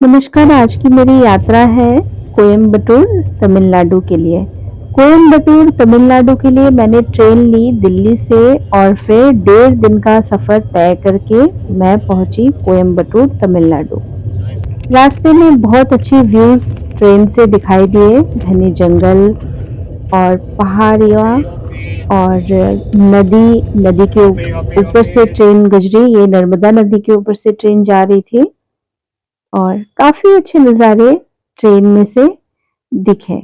नमस्कार, आज की मेरी यात्रा है कोयम्बटूर, तमिलनाडु के लिए। कोयम्बटूर, तमिलनाडु के लिए मैंने ट्रेन ली दिल्ली से और फिर 1.5 दिन का सफ़र तय करके मैं पहुंची कोयम्बटूर, तमिलनाडु। रास्ते में बहुत अच्छे व्यूज़ ट्रेन से दिखाई दिए, घने जंगल और पहाड़ियाँ और नदी नदी के ऊपर से ट्रेन गुजरी, ये नर्मदा नदी के ऊपर से ट्रेन जा रही थी। और काफ़ी अच्छे नज़ारे ट्रेन में से दिखे।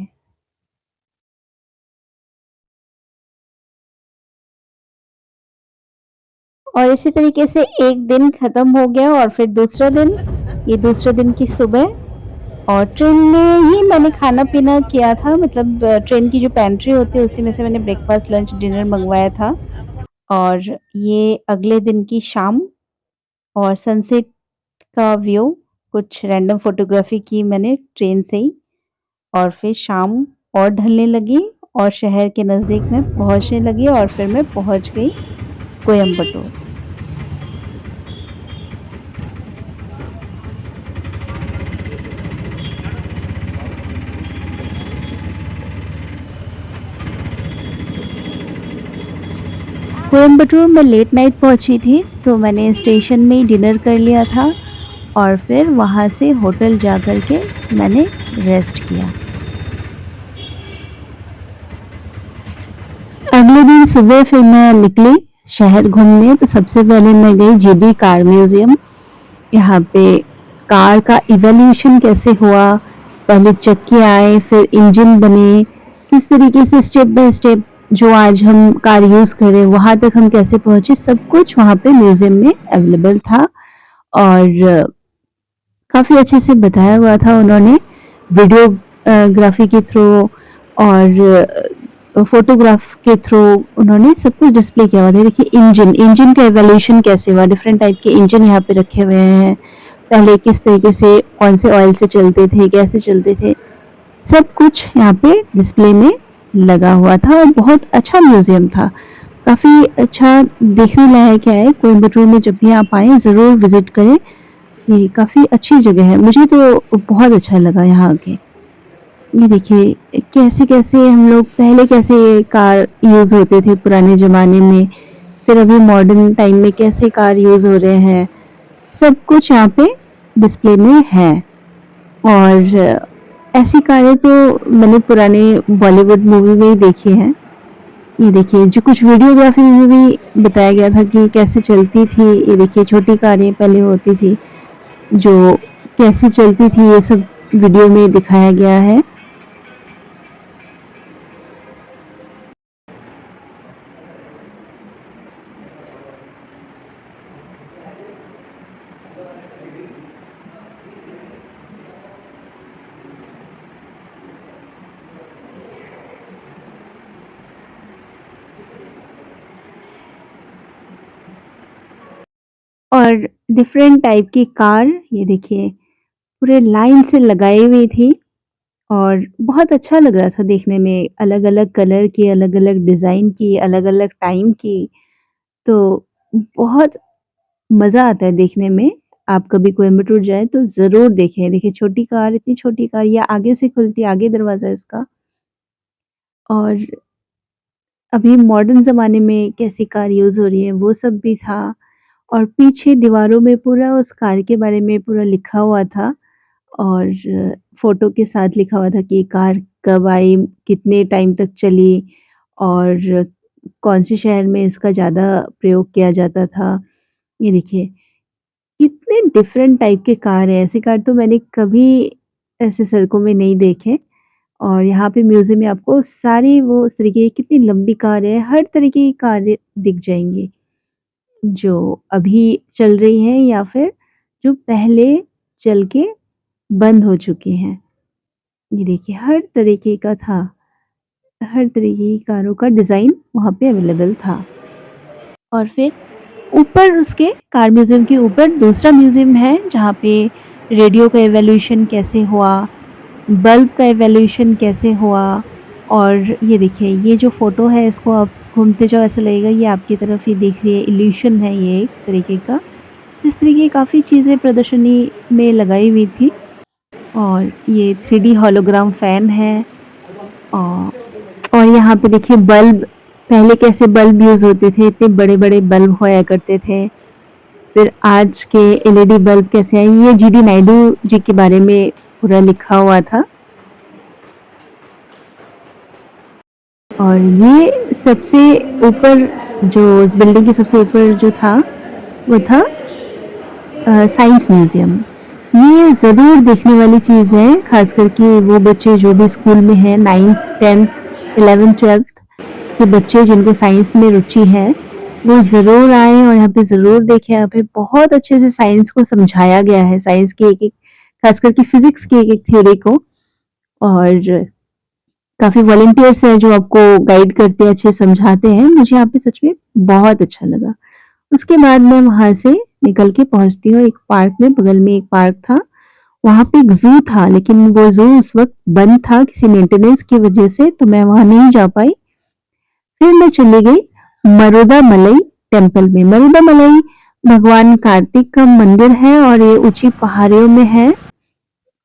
और इसी तरीके से एक दिन ख़त्म हो गया और फिर दूसरा दिन, ये दूसरे दिन की सुबह और ट्रेन में ही मैंने खाना-पीना किया था मतलब ट्रेन की जो पेंट्री होती है उसी में से मैंने ब्रेकफ़ास्ट, लंच, डिनर मँगवाया था। और ये अगले दिन की शाम और सनसेट का व्यू, कुछ रैंडम फ़ोटोग्राफ़ी की मैंने ट्रेन से ही। और फिर शाम और ढलने लगी और शहर के नज़दीक मैं पहुँचने लगी और फिर मैं पहुँच गई कोयम्बटूर। कोयम्बटूर में लेट नाइट पहुँची थी, तो मैंने स्टेशन में ही डिनर कर लिया था और फिर वहाँ से होटल जा कर के मैंने रेस्ट किया। अगले दिन सुबह फिर मैं निकली शहर घूमने, तो सबसे पहले मैं गई जीडी कार म्यूज़ियम। यहाँ पे कार का इवोल्यूशन कैसे हुआ, पहले चक्के आए फिर इंजन बने, किस तरीके से स्टेप बाय स्टेप जो आज हम कार यूज़ कर रहे हैं वहाँ तक हम कैसे पहुँचे, सब कुछ वहाँ पे म्यूज़ियम में अवेलेबल था। और काफ़ी अच्छे से बताया हुआ था उन्होंने वीडियो ग्राफी के थ्रू और फ़ोटोग्राफ के थ्रू उन्होंने सब कुछ डिस्प्ले किया हुआ था। देखिए इंजन का इवोल्यूशन कैसे हुआ, डिफरेंट टाइप के इंजन यहाँ पे रखे हुए हैं। पहले किस तरीके से कौन से ऑयल से चलते थे, कैसे चलते थे, सब कुछ यहाँ पे डिस्प्ले में लगा हुआ था और बहुत अच्छा म्यूज़ियम था। काफ़ी अच्छा देखने लायक है, कोयम्बटूर में जब भी आप आएँ ज़रूर विज़िट करें। ये काफ़ी अच्छी जगह है, मुझे तो बहुत अच्छा लगा यहाँ आके। ये देखिए कैसे-कैसे हम लोग पहले कैसे कार यूज़ होते थे पुराने ज़माने में, फिर अभी मॉडर्न टाइम में कैसे कार यूज़ हो रहे हैं, सब कुछ यहाँ पे डिस्प्ले में है। और ऐसी कारें तो मैंने पुराने बॉलीवुड मूवी में ही देखी हैं। ये देखिए जो कुछ वीडियोग्राफी में भी बताया गया था कि कैसे चलती थी, ये देखिए छोटी कारें पहले होती थी, जो कैसे चलती थी ये सब वीडियो में दिखाया गया है। और डिफरेंट टाइप की कार ये देखिए पूरे लाइन से लगाई हुई थी और बहुत अच्छा लग रहा था देखने में, अलग-अलग कलर की, अलग-अलग डिज़ाइन की, अलग-अलग टाइम की, तो बहुत मज़ा आता है देखने में। आप कभी कोयम्बटूर जाएँ तो ज़रूर देखें। देखिए छोटी कार, इतनी छोटी कार, ये आगे से खुलती है, आगे दरवाज़ा है इसका। और अभी मॉडर्न ज़माने में कैसी कार यूज़ हो रही है वो सब भी था। और पीछे दीवारों में पूरा उस कार के बारे में पूरा लिखा हुआ था और फ़ोटो के साथ लिखा हुआ था कि ये कार कब आई, कितने टाइम तक चली और कौन से शहर में इसका ज़्यादा प्रयोग किया जाता था। ये देखिए, कितने डिफरेंट टाइप के कार हैं, ऐसे कार तो मैंने कभी ऐसे सड़कों में नहीं देखे। और यहाँ पे म्यूज़ियम में आपको सारी वो उस तरीके की कितनी लंबी कार है, हर तरीके की कारें दिख जाएँगी, जो अभी चल रही हैं या फिर जो पहले चल के बंद हो चुकी हैं। ये देखिए हर तरीके का था, हर तरीके की कारों का डिज़ाइन वहाँ पे अवेलेबल था। और फिर ऊपर उसके कार म्यूज़ियम के ऊपर दूसरा म्यूज़ियम है जहाँ पे रेडियो का इवोल्यूशन कैसे हुआ, बल्ब का इवोल्यूशन कैसे हुआ। और ये देखिए ये जो फ़ोटो है इसको आप घूमते जाओ ऐसा लगेगा ये आपकी तरफ ही देख रही है, इल्यूशन है ये एक तरीके का। इस तरीके की काफ़ी चीज़ें प्रदर्शनी में लगाई हुई थी। और ये 3D होलोग्राम फैन है। औ और यहाँ पे देखिए बल्ब, पहले कैसे बल्ब यूज़ होते थे, इतने बड़े-बड़े बल्ब होया करते थे। फिर आज के एलईडी बल्ब कैसे आए, ये जीडी नायडू जी के बारे में पूरा लिखा हुआ था। और ये सबसे ऊपर, जो उस बिल्डिंग के सबसे ऊपर जो था, वो था साइंस म्यूज़ियम। ये ज़रूर देखने वाली चीज़ है, ख़ास करके वो बच्चे जो भी स्कूल में हैं 9th, 10th, 11th, 12th के बच्चे जिनको साइंस में रुचि है, वो ज़रूर आएँ और यहाँ पे ज़रूर देखें। यहाँ पे बहुत अच्छे से साइंस को समझाया गया है, साइंस की एक-एक, ख़ास करके फिज़िक्स की एक-एक थ्योरी को। और काफ़ी वॉलंटियर्स हैं जो आपको गाइड करते हैं, अच्छे समझाते हैं। मुझे यहाँ पे सच में बहुत अच्छा लगा। उसके बाद मैं वहाँ से निकल के पहुँचती हूँ एक पार्क में, बगल में एक पार्क था। वहाँ पे एक ज़ू था, लेकिन वो ज़ू उस वक़्त बंद था किसी मेंटेनेंस की वज़ह से, तो मैं वहाँ नहीं जा पाई। फिर मैं चली गई मरुदा मलई टेम्पल में। मरुदा मलई भगवान कार्तिक का मंदिर है और ये ऊँची पहाड़ियों में है।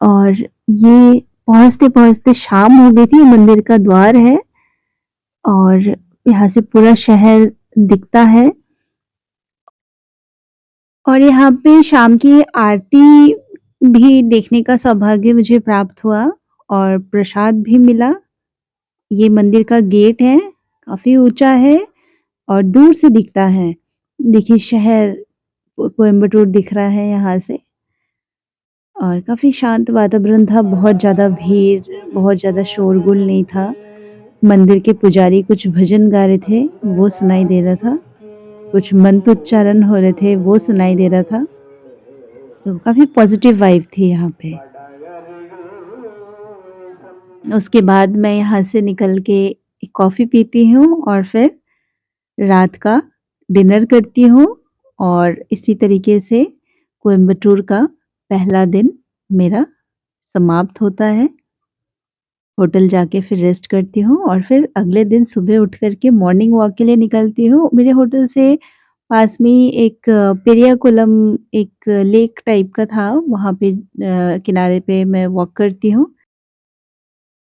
और ये पहुँचते-पहुँचते शाम हो गई थी, मंदिर का द्वार है और यहाँ से पूरा शहर दिखता है। और यहाँ पे शाम की आरती भी देखने का सौभाग्य मुझे प्राप्त हुआ और प्रसाद भी मिला। ये मंदिर का गेट है, काफ़ी ऊँचा है और दूर से दिखता है। देखिए शहर कोयम्बटूर दिख रहा है यहाँ से। और काफ़ी शांत वातावरण था, बहुत ज़्यादा भीड़, बहुत ज़्यादा शोरगुल नहीं था। मंदिर के पुजारी कुछ भजन गा रहे थे, वो सुनाई दे रहा था। कुछ मंत्रोच्चारण हो रहे थे, वो सुनाई दे रहा था। तो काफ़ी पॉज़िटिव वाइब थी यहाँ पे। उसके बाद मैं यहाँ से निकल के एक कॉफ़ी पीती हूँ और फिर रात का डिनर करती हूँ और इसी तरीके से कोयम्बटूर का पहला दिन मेरा समाप्त होता है। होटल जाके फिर रेस्ट करती हूँ और फिर अगले दिन सुबह उठ कर के मॉर्निंग वॉक के लिए निकलती हूँ। मेरे होटल से पास में ही एक पेरियाकुलम, एक लेक टाइप का था, वहाँ पे किनारे पे मैं वॉक करती हूँ।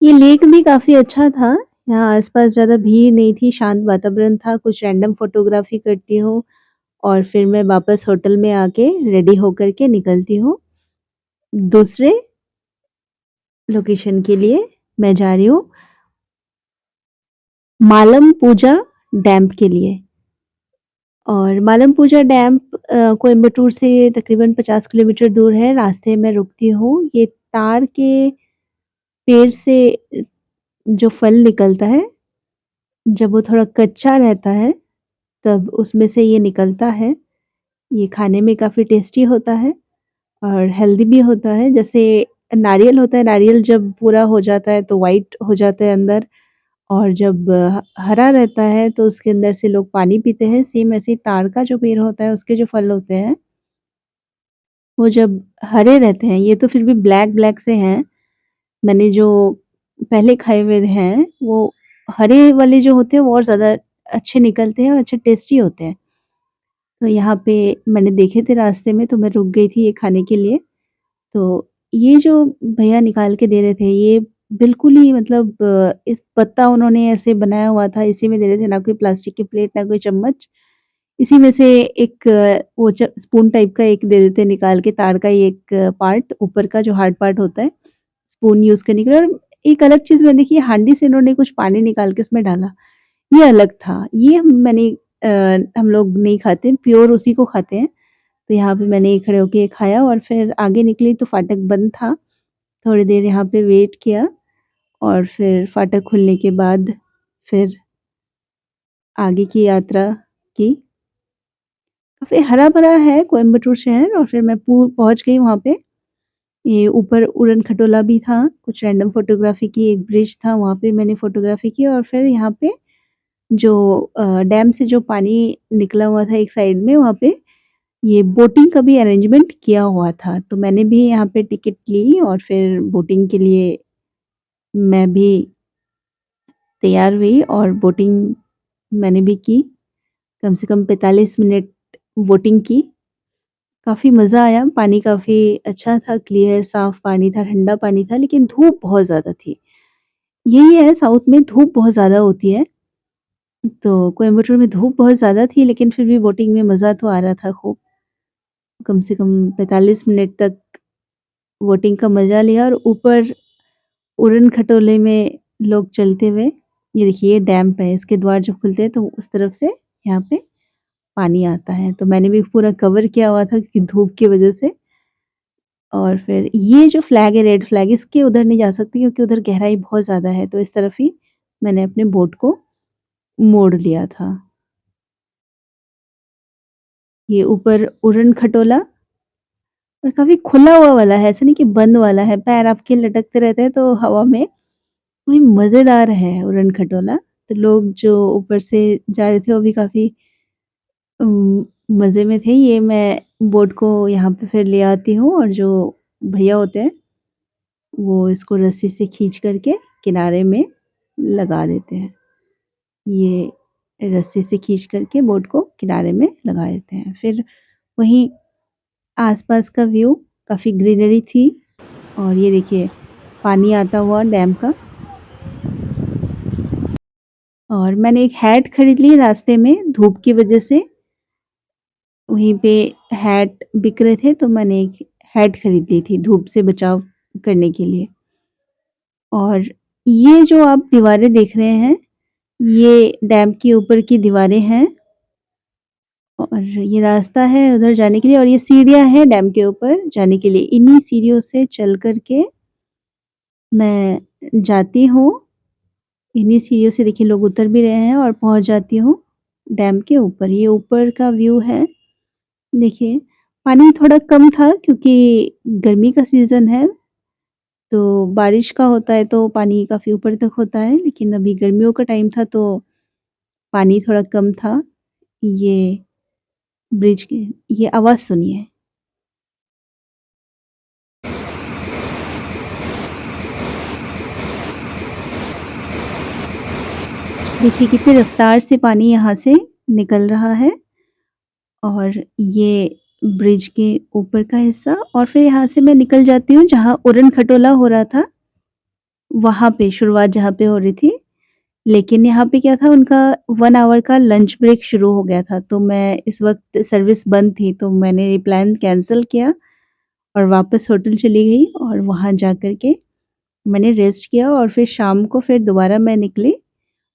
ये लेक भी काफ़ी अच्छा था, यहाँ आस-पास ज़्यादा भीड़ नहीं थी, शांत वातावरण था, कुछ रैंडम फ़ोटोग्राफ़ी करती हूँ और फिर मैं वापस होटल में आके रेडी होकर के निकलती हूँ। दूसरे लोकेशन के लिए मैं जा रही हूँ मालम पूजा डैम के लिए। और मालम पूजा डैम कोयम्बटूर से तकरीबन 50 किलोमीटर दूर है। रास्ते में रुकती हूँ, ये तार के पेड़ से जो फल निकलता है, जब वो थोड़ा कच्चा रहता है, तब उसमें से ये निकलता है। ये खाने में काफ़ी टेस्टी होता है और हेल्दी भी होता है। जैसे नारियल होता है, नारियल जब पूरा हो जाता है तो व्हाइट हो जाता है अंदर, और जब हरा रहता है तो उसके अंदर से लोग पानी पीते हैं। सेम ऐसे ही ताड़ का जो पेड़ होता है, उसके जो फल होते हैं, वो जब हरे रहते हैं, ये तो फिर भी ब्लैक-ब्लैक से हैं। मैंने जो पहले खाए हुए हैं, वो हरे वाले जो होते हैं वो और ज़्यादा अच्छे निकलते हैं और अच्छे टेस्टी होते हैं। तो यहाँ पे मैंने देखे थे रास्ते में, तो मैं रुक गई थी ये खाने के लिए। तो ये जो भैया निकाल के दे रहे थे, ये बिल्कुल ही मतलब इस पत्ता उन्होंने ऐसे बनाया हुआ था, इसी में दे रहे थे, ना कोई प्लास्टिक की प्लेट, ना कोई चम्मच। इसी में से एक वो स्पून टाइप का एक दे देते हैं निकाल के, तार का ही एक पार्ट, ऊपर का जो हार्ड पार्ट होता है, स्पून यूज़ करने के लिए। और एक अलग चीज़ मैंने देखी, हांडी से इन्होंने कुछ पानी निकाल के इसमें डाला, ये अलग था। ये हम लोग नहीं खाते, प्योर उसी को खाते हैं। तो यहाँ पे मैंने खड़े होके खाया और फिर आगे निकली तो फाटक बंद था। थोड़ी देर यहाँ पे वेट किया और फिर फाटक खुलने के बाद फिर आगे की यात्रा की। काफ़ी हरा-भरा है कोयम्बटूर शहर और फिर मैं पहुँच गई वहाँ पे। ये ऊपर उड़न खटोला भी था, कुछ रैंडम फ़ोटोग्राफ़ी की, एक ब्रिज था, वहाँ पे मैंने फ़ोटोग्राफ़ी की और फिर यहाँ पे जो डैम से जो पानी निकला हुआ था एक साइड में, वहाँ पे ये बोटिंग का भी अरेंजमेंट किया हुआ था। तो मैंने भी यहाँ पे टिकट ली और फिर बोटिंग के लिए मैं भी तैयार हुई और बोटिंग मैंने भी की। कम से कम 45 मिनट बोटिंग की। काफ़ी मज़ा आया, पानी काफ़ी अच्छा था, क्लियर साफ़ पानी था, ठंडा पानी था, लेकिन धूप बहुत ज़्यादा थी। यही है साउथ में धूप बहुत ज़्यादा होती है, तो कोयम्बटूर में धूप बहुत ज़्यादा थी लेकिन फिर भी बोटिंग में मज़ा तो आ रहा था खूब। कम से कम 45 मिनट तक बोटिंग का मज़ा लिया और ऊपर उड़न खटोले में लोग चलते हुए, ये देखिए ये डैम है, इसके द्वार जब खुलते हैं तो उस तरफ से यहाँ पे पानी आता है। तो मैंने भी पूरा कवर किया हुआ था क्योंकि धूप की वज़ह से। और फिर ये जो फ्लैग है रेड फ्लैग, इसके उधर नहीं जा सकती क्योंकि उधर गहराई बहुत ज़्यादा है, तो इस तरफ ही मैंने अपने बोट को मोड़ लिया था। ये ऊपर उड़न खटोला और काफ़ी खुला हुआ वाला है, ऐसा नहीं कि बंद वाला है, पैर आपके लटकते रहते हैं तो हवा में, वही मज़ेदार है उड़न खटोला। तो लोग जो ऊपर से जा रहे थे वो भी काफ़ी मज़े में थे। ये मैं बोट को यहाँ पे फिर ले आती हूँ और जो भैया होते हैं, वो इसको रस्सी से खींच कर के किनारे में लगा देते हैं। ये रस्सी से खींच कर के बोट को किनारे में लगा देते हैं। फिर वहीं आस-पास का व्यू काफ़ी ग्रीनरी थी और ये देखिए पानी आता हुआ डैम का। और मैंने एक हैट खरीद ली रास्ते में धूप की वज़ह से, वहीं पे हैट बिक रहे थे तो मैंने एक हैट खरीद ली थी धूप से बचाव करने के लिए। और ये जो आप दीवारें देख रहे हैं, ये डैम के ऊपर की दीवारें हैं और ये रास्ता है उधर जाने के लिए और ये सीढ़ियाँ हैं डैम के ऊपर जाने के लिए। इन्हीं सीढ़ियों से चल कर के मैं जाती हूँ, इन्हीं सीढ़ियों से देखिए लोग उतर भी रहे हैं और पहुँच जाती हूँ डैम के ऊपर। ये ऊपर का व्यू है, देखिए पानी थोड़ा कम था क्योंकि गर्मी का सीज़न है, तो बारिश का होता है तो पानी काफ़ी ऊपर तक होता है, लेकिन अभी गर्मियों का टाइम था तो पानी थोड़ा कम था। ये ब्रिज की ये आवाज़ सुनिए। देखिए कितनी रफ़्तार से पानी यहाँ से निकल रहा है और ये ब्रिज के ऊपर का हिस्सा और फिर यहाँ से मैं निकल जाती हूँ जहाँ उड़न खटोला हो रहा था, वहाँ पे शुरुआत जहाँ पे हो रही थी। लेकिन यहाँ पे क्या था उनका 1 आवर का लंच ब्रेक शुरू हो गया था, तो मैं इस वक़्त सर्विस बंद थी, तो मैंने ये प्लान कैंसल किया और वापस होटल चली गई और वहाँ जा कर के मैंने रेस्ट किया और फिर शाम को फिर दोबारा मैं निकली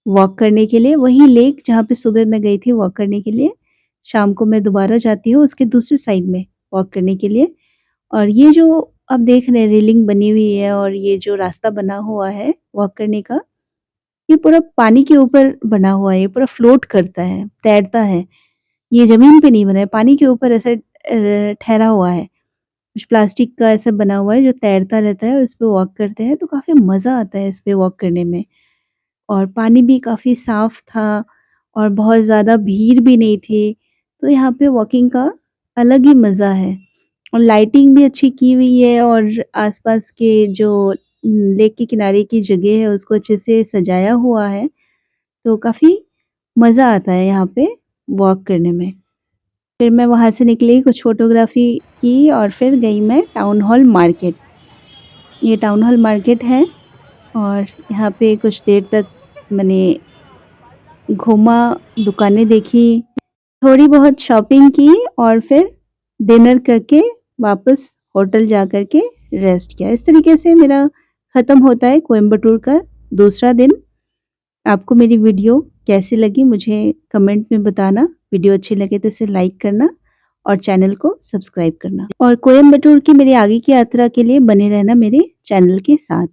वॉक करने के लिए, वही लेक जहाँ पे सुबह मैं गई थी वॉक करने के लिए, शाम को मैं दोबारा जाती हूँ उसके दूसरी साइड में वॉक करने के लिए। और ये जो आप देख रहे हैं रेलिंग बनी हुई है और ये जो रास्ता बना हुआ है वॉक करने का, ये पूरा पानी के ऊपर बना हुआ है, ये पूरा फ्लोट करता है, तैरता है। ये ज़मीन पे नहीं बना है, पानी के ऊपर ऐसे ठहरा हुआ है। कुछ प्लास्टिक का ऐसा बना हुआ है जो तैरता रहता है और इस पे वॉक करते हैं तो काफ़ी मज़ा आता है इस पे वॉक करने में। और पानी भी काफ़ी साफ़ था और बहुत ज़्यादा भीड़ भी नहीं थी, तो यहाँ पे वॉकिंग का अलग ही मज़ा है। और लाइटिंग भी अच्छी की हुई है और आस-पास के जो लेक के किनारे की जगह है उसको अच्छे से सजाया हुआ है, तो काफ़ी मज़ा आता है यहाँ पे वॉक करने में। फिर मैं वहाँ से निकली, कुछ फ़ोटोग्राफ़ी की और फिर गई मैं टाउन हॉल मार्केट। ये टाउन हॉल मार्केट है और यहाँ पे कुछ देर तक मैंने घूमा, दुकानें देखी, थोड़ी बहुत शॉपिंग की और फिर डिनर करके वापस होटल जा कर के रेस्ट किया। इस तरीके से मेरा ख़त्म होता है कोयम्बटूर का दूसरा दिन। आपको मेरी वीडियो कैसी लगी मुझे कमेंट में बताना। वीडियो अच्छी लगे तो इसे लाइक करना और चैनल को सब्सक्राइब करना। और कोयम्बटूर की मेरी आगे की यात्रा के लिए बने रहना मेरे चैनल के साथ।